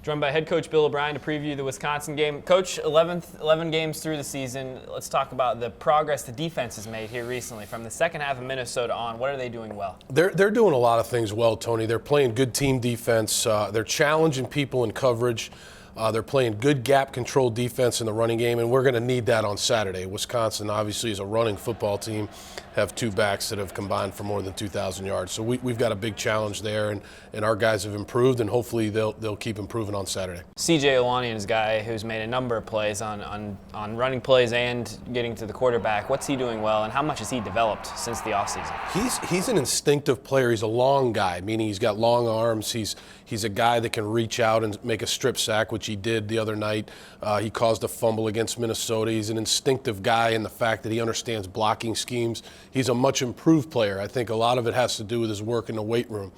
Joined by head coach Bill O'Brien to preview the Wisconsin game. Coach, 11 games through the season. Let's talk about the progress the defense has made here recently. From the second half of Minnesota on, what are they doing well? They're doing a lot of things well, Tony. They're playing good team defense. They're challenging people in coverage. They're playing good gap control defense in the running game, and we're going to need that on Saturday. Wisconsin obviously is a running football team, have two backs that have combined for more than 2,000 yards. So we've got a big challenge there, and our guys have improved, and hopefully they'll keep improving on Saturday. C.J. Olanian is a guy who's made a number of plays on running plays and getting to the quarterback. What's he doing well, and how much has he developed since the offseason? He's an instinctive player. He's a long guy, meaning he's got long arms. He's a guy that can reach out and make a strip sack, which he did the other night. He caused a fumble against Minnesota. He's an instinctive guy in the fact that he understands blocking schemes. He's a much improved player. I think a lot of it has to do with his work in the weight room.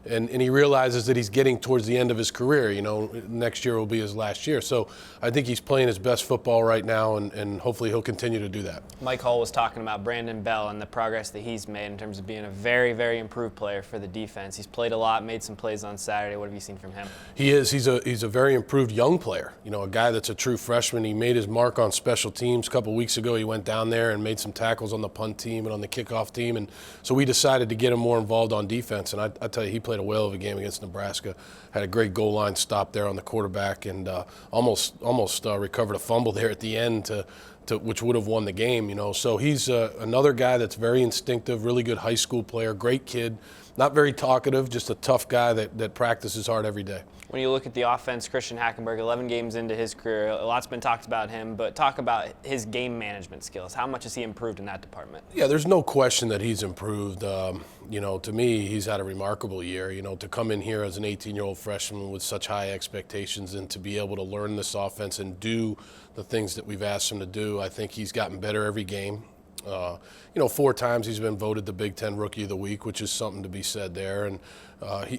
And he realizes that he's getting towards the end of his career. You know, next year will be his last year. So I think he's playing his best football right now, and hopefully he'll continue to do that. Mike Hall was talking about Brandon Bell and the progress that he's made in terms of being a very, very improved player for the defense. He's played a lot, made some plays on Saturday. What have you seen from him? He is. He's a very improved young player. You know, a guy that's a true freshman. He made his mark on special teams. A couple weeks ago, he went down there and made some tackles on the punt team and on the kickoff team. And so we decided to get him more involved on defense. And I tell you, he played a whale of a game against Nebraska. Had a great goal line stop there on the quarterback, and almost recovered a fumble there at the end to which would have won the game. You know, so he's another guy that's very instinctive, really good high school player, great kid, not very talkative, just a tough guy that practices hard every day. When you look at the offense, Christian Hackenberg, 11 games into his career, a lot's been talked about him, but talk about his game management skills. How much has he improved in that department? Yeah, there's no question that he's improved. You know, to me, he's had a remarkable year. You know, to come in here as an 18-year-old freshman with such high expectations and to be able to learn this offense and do the things that we've asked him to do, I think he's gotten better every game. You know, 4 times he's been voted the Big Ten Rookie of the Week, which is something to be said there. And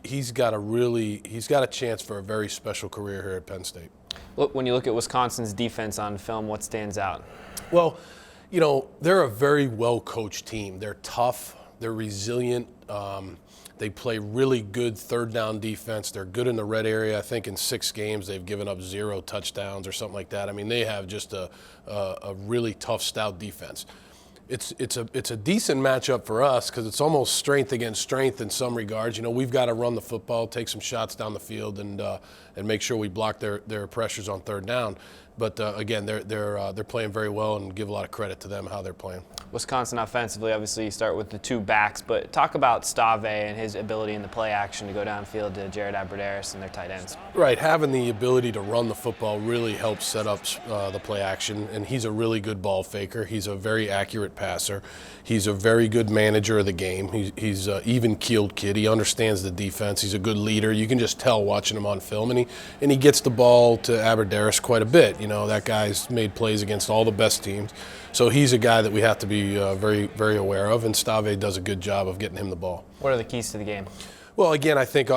he's got a chance for a very special career here at Penn State. Look, when you look at Wisconsin's defense on film, what stands out? Well, you know, they're a very well-coached team. They're tough. They're resilient. They play really good third down defense. They're good in the red area. I think in 6 games they've given up 0 touchdowns or something like that. I mean, they have just a really tough, stout defense. It's a decent matchup for us because it's almost strength against strength in some regards. You know, we've got to run the football, take some shots down the field, and make sure we block their pressures on third down. But again, they're playing very well, and give a lot of credit to them how they're playing. Wisconsin offensively, obviously you start with the 2 backs, but talk about Stave and his ability in the play action to go downfield to Jared Abbrederis and their tight ends. Right, having the ability to run the football really helps set up the play action, and he's a really good ball faker. He's a very accurate passer. He's a very good manager of the game. He's an even-keeled kid. He understands the defense. He's a good leader. You can just tell watching him on film, and he gets the ball to Abbrederis quite a bit. You know, that guy's made plays against all the best teams. So he's a guy that we have to be very, very aware of, and Stave does a good job of getting him the ball. What are the keys to the game? Well, again, I think,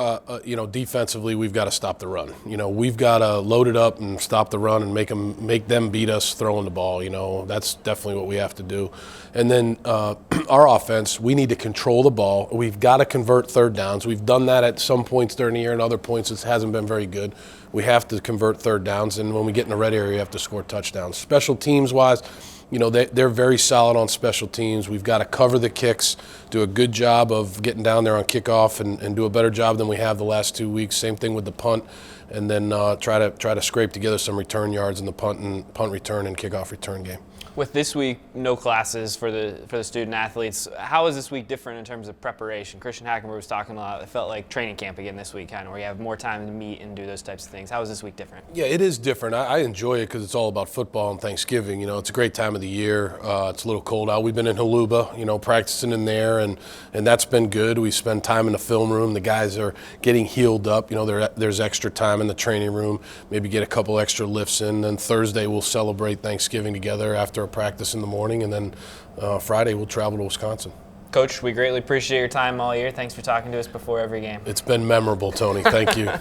you know, defensively we've got to stop the run. You know, we've got to load it up and stop the run and make them beat us throwing the ball. You know, that's definitely what we have to do. And then our offense, we need to control the ball. We've got to convert third downs. We've done that at some points during the year, and other points it hasn't been very good. We have to convert third downs, and when we get in the red area, you have to score touchdowns. Special teams-wise, you know, they're very solid on special teams. We've got to cover the kicks, do a good job of getting down there on kickoff, and do a better job than we have the last 2 weeks. Same thing with the punt, and then try to scrape together some return yards in the punt return and kickoff return game. With this week, no classes for the student athletes, how is this week different in terms of preparation? Christian Hackenberg was talking a lot. It felt like training camp again this week, kind of, where you have more time to meet and do those types of things. How is this week different? Yeah, it is different. I enjoy it because it's all about football and Thanksgiving. You know, it's a great time of the year. It's a little cold out. We've been in Haluba, you know, practicing in there, and that's been good. We spend time in the film room. The guys are getting healed up. You know, there's extra time in the training room. Maybe get a couple extra lifts in. Then Thursday we'll celebrate Thanksgiving together after a practice in the morning, and then Friday we'll travel to Wisconsin. Coach, we greatly appreciate your time all year. Thanks for talking to us before every game. It's been memorable, Tony. Thank you.